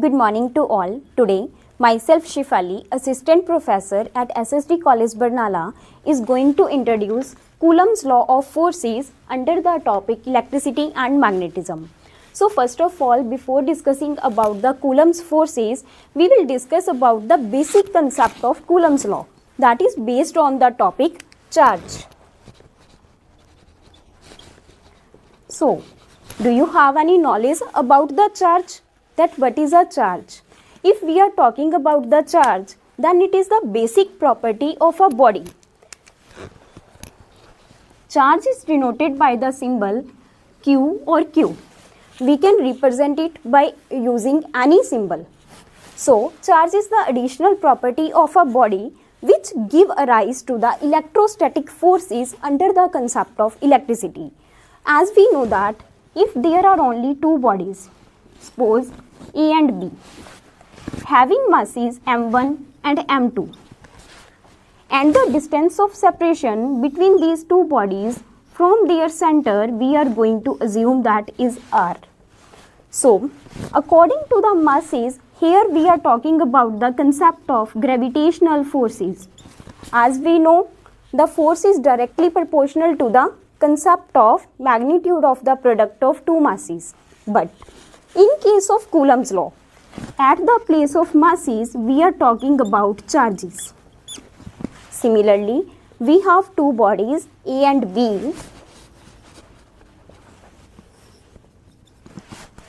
Good morning to all. Today, myself Shifali, Assistant Professor at SSD College Barnala, is going to introduce Coulomb's law of forces under the topic electricity and magnetism. So first of all, before discussing about the Coulomb's forces, we will discuss about the basic concept of Coulomb's law, that is based on the topic charge. So, do you have any knowledge about the charge? That what is a charge? If we are talking about the charge, then it is the basic property of a body. Charge is denoted by the symbol Q or Q. We can represent it by using any symbol. So, charge is the additional property of a body which give a rise to the electrostatic forces under the concept of electricity. As we know that if there are only two bodies, suppose A and B, having masses m1 and m2, and the distance of separation between these two bodies from their center we are going to assume that is r. So, according to the masses, here we are talking about the concept of gravitational forces. As we know, the force is directly proportional to the concept of magnitude of the product of two masses. But in case of Coulomb's law, at the place of masses, we are talking about charges. Similarly, we have two bodies A and B,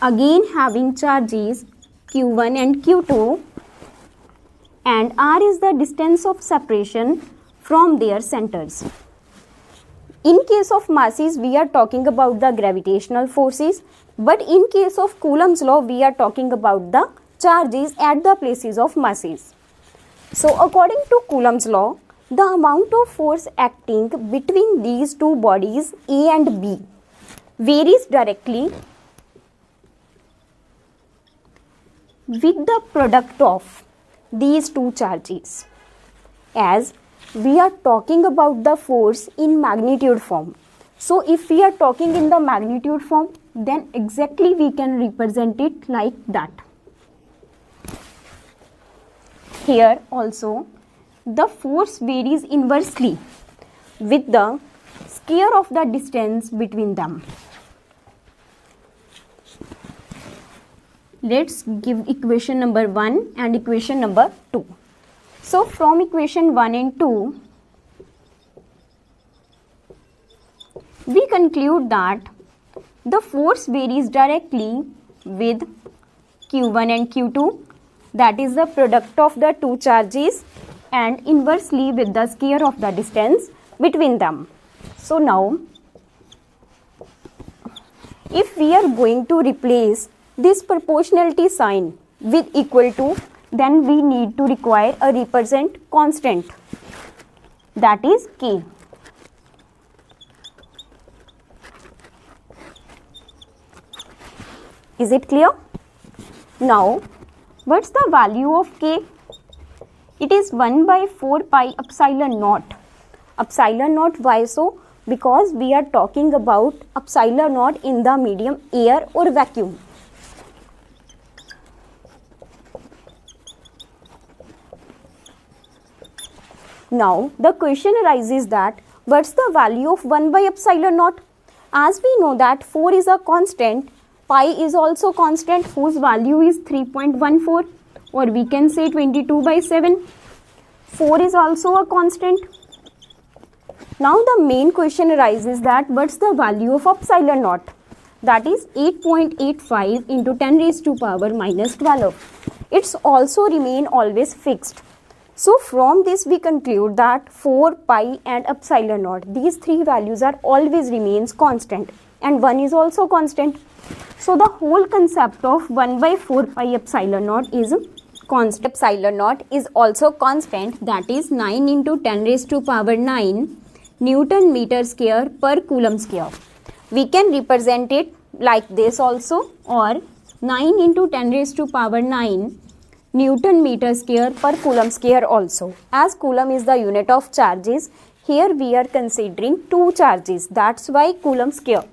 again having charges Q1 and Q2, and R is the distance of separation from their centers. In case of masses, we are talking about the gravitational forces, but in case of Coulomb's law, we are talking about the charges at the places of masses. So, according to Coulomb's law, the amount of force acting between these two bodies A and B varies directly with the product of these two charges, as we are talking about the force in magnitude form. So, if we are talking in the magnitude form, then exactly we can represent it like that. Here also, the force varies inversely with the square of the distance between them. Let's give equation number 1 and equation number 2. So, from equation 1 and 2, we conclude that the force varies directly with Q1 and Q2, that is the product of the two charges, and inversely with the square of the distance between them. So, now if we are going to replace this proportionality sign with equal to, then we need to require a represent constant, that is K. Is it clear? Now, what's the value of K? It is 1 by 4 pi epsilon naught. Epsilon naught, why so? Because we are talking about epsilon naught in the medium air or vacuum. Now, the question arises that what's the value of 1 by epsilon naught? As we know that 4 is a constant, pi is also constant whose value is 3.14, or we can say 22 by 7. 4 is also a constant. Now, the main question arises that what's the value of epsilon naught? That is 8.85 into 10 raised to power minus 12. It's also remain always fixed. So, from this we conclude that 4, pi and epsilon naught, these three values are always remains constant, and 1 is also constant. So, the whole concept of 1 by 4 pi epsilon naught is constant. Epsilon naught is also constant, that is 9 into 10 raised to power 9 Newton meter square per Coulomb square. We can represent it like this also, or 9 into 10 raised to power 9 Newton meter square per Coulomb square also. As Coulomb is the unit of charges, here we are considering two charges, that's why Coulomb square.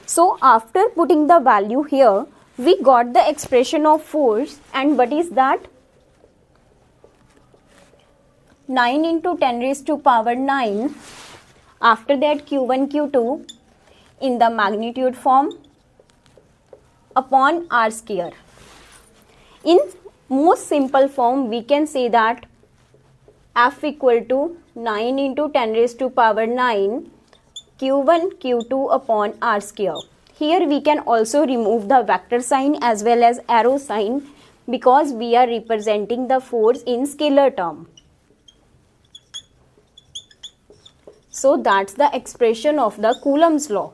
So, after putting the value here, we got the expression of force, and what is that? 9 into 10 raised to power 9. After that Q1 Q2 in the magnitude form upon R square. In most simple form we can say that F equal to 9 into 10 raised to power 9 Q1 Q2 upon R square. Here we can also remove the vector sign as well as arrow sign because we are representing the force in scalar term. So that's the expression of the Coulomb's law.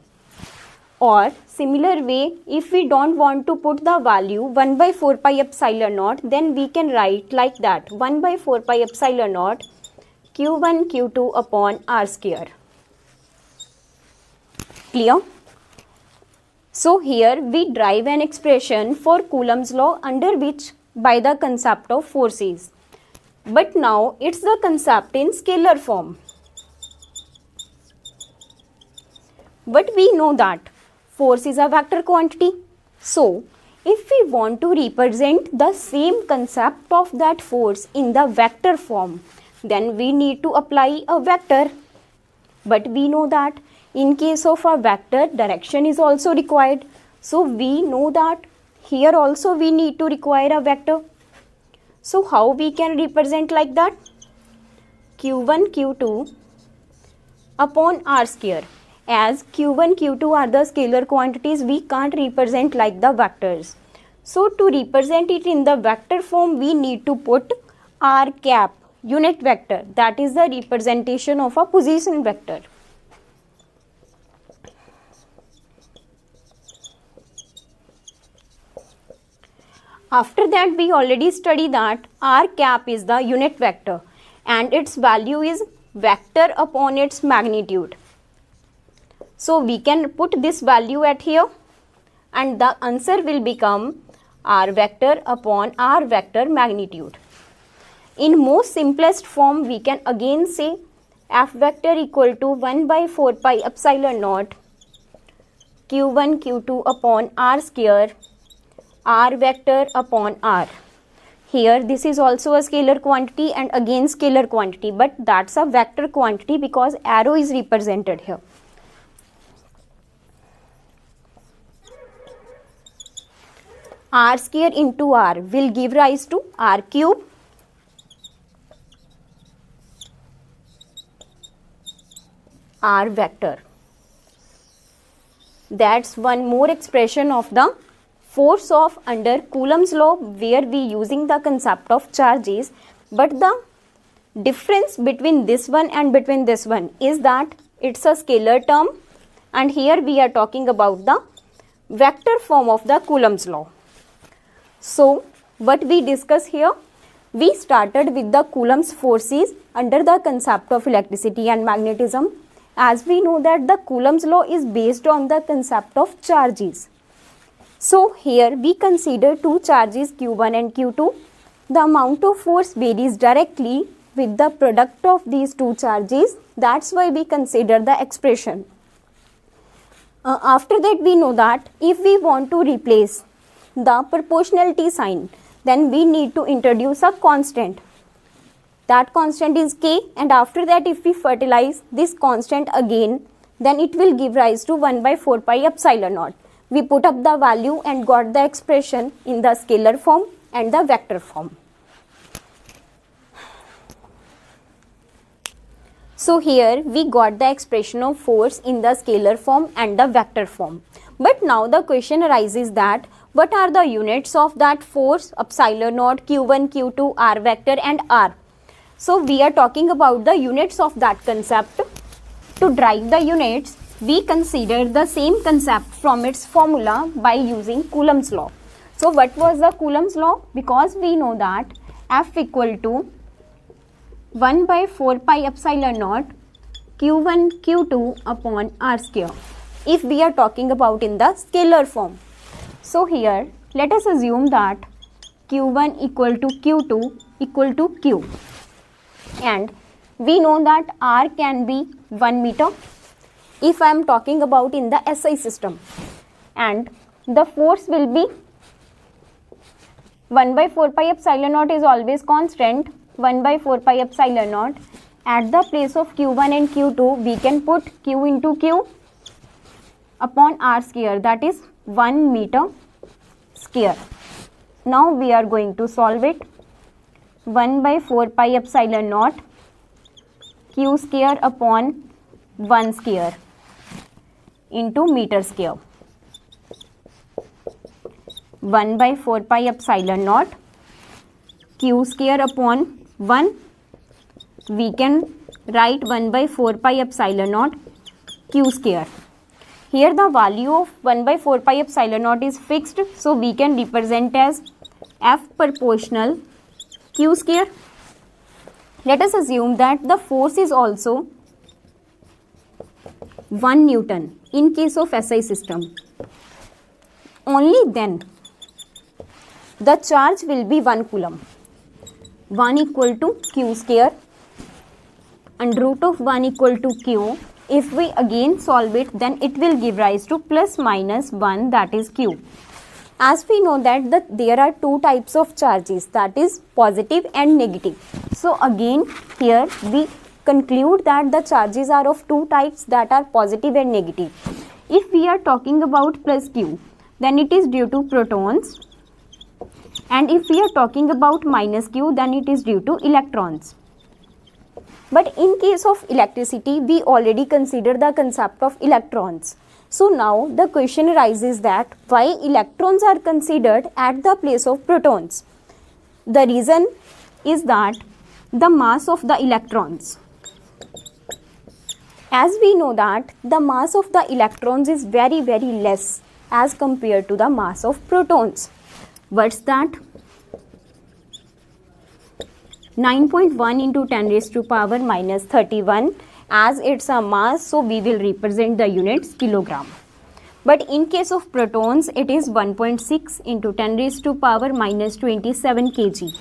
Or similar way, if we don't want to put the value 1 by 4 pi epsilon naught, then we can write like that 1 by 4 pi epsilon naught Q1 Q2 upon R square. Clear? So here we derive an expression for Coulomb's law under which by the concept of forces. But now it's the concept in scalar form. But we know that force is a vector quantity. So if we want to represent the same concept of that force in the vector form, then we need to apply a vector. But we know that in case of a vector, direction is also required. So we know that here also we need to require a vector. So how we can represent like that? Q1 Q2 upon R square. As Q1 Q2 are the scalar quantities, we can't represent like the vectors. So to represent it in the vector form, we need to put R cap, unit vector, that is the representation of a position vector. After that we already studied that R cap is the unit vector and its value is vector upon its magnitude. So we can put this value at here and the answer will become R vector upon R vector magnitude. In most simplest form we can again say F vector equal to 1 by 4 pi epsilon naught Q1 Q2 upon R square R vector upon R. Here this is also a scalar quantity and again scalar quantity, but that's a vector quantity because arrow is represented here. R square into R will give rise to R cube R vector. That's one more expression of the force of under Coulomb's law where we using the concept of charges, but the difference between this one and between this one is that it's a scalar term and here we are talking about the vector form of the Coulomb's law. So what we discuss here, we started with the Coulomb's forces under the concept of electricity and magnetism, as we know that the Coulomb's law is based on the concept of charges. So here we consider two charges Q1 and Q2. The amount of force varies directly with the product of these two charges. That's why we consider the expression. After that we know that if we want to replace the proportionality sign, then we need to introduce a constant. That constant is K, and after that if we fertilize this constant again, then it will give rise to 1 by 4 pi epsilon naught. We put up the value and got the expression in the scalar form and the vector form. So here we got the expression of force in the scalar form and the vector form. But now the question arises that what are the units of that force epsilon naught Q1, Q2, R vector and R. So we are talking about the units of that concept. To derive the units, we consider the same concept from its formula by using Coulomb's law. So what was the Coulomb's law? Because we know that F equal to 1 by 4 pi epsilon naught Q1 Q2 upon R square, if we are talking about in the scalar form. So here let us assume that Q1 equal to Q2 equal to Q, and we know that R can be 1 meter if I am talking about in the SI system, and the force will be 1 by 4 pi epsilon naught is always constant. 1 by 4 pi epsilon naught. At the place of q1 and q2, we can put q into q upon r square, that is 1 meter square. Now we are going to solve it. 1 by 4 pi epsilon naught q square upon 1 square into meter square. 1 by 4 pi epsilon naught q square upon 1. We can write 1 by 4 pi epsilon naught q square. Here the value of 1 by 4 pi epsilon naught is fixed, so we can represent as F proportional q square. Let us assume that the force is also 1 Newton in case of SI system. Only then the charge will be 1 coulomb. 1 equal to q square and root of 1 equal to q. If we again solve it, then it will give rise to plus minus 1, that is q. As we know that there are two types of charges, that is positive and negative. So again here we conclude that the charges are of two types, that are positive and negative. If we are talking about plus q, then it is due to protons, and if we are talking about minus q, then it is due to electrons. But in case of electricity, we already consider the concept of electrons. So now the question arises that why electrons are considered at the place of protons. The reason is that the mass of the electrons. As we know that the mass of the electrons is very less as compared to the mass of protons. What's that? 9.1 into 10 raised to power minus 31. As it's a mass, so we will represent the units kilogram. But in case of protons, it is 1.6 into 10 raised to power minus 27 kg.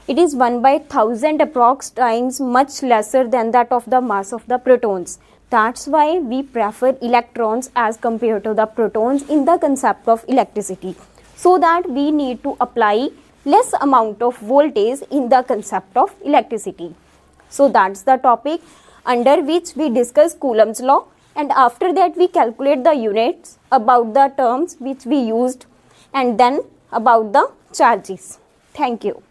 It is 1 by 1000 approx times much lesser than that of the mass of the protons. That's why we prefer electrons as compared to the protons in the concept of electricity, so that we need to apply less amount of voltage in the concept of electricity. So that's the topic under which we discuss Coulomb's law, and after that we calculate the units, about the terms which we used, and then about the charges. Thank you.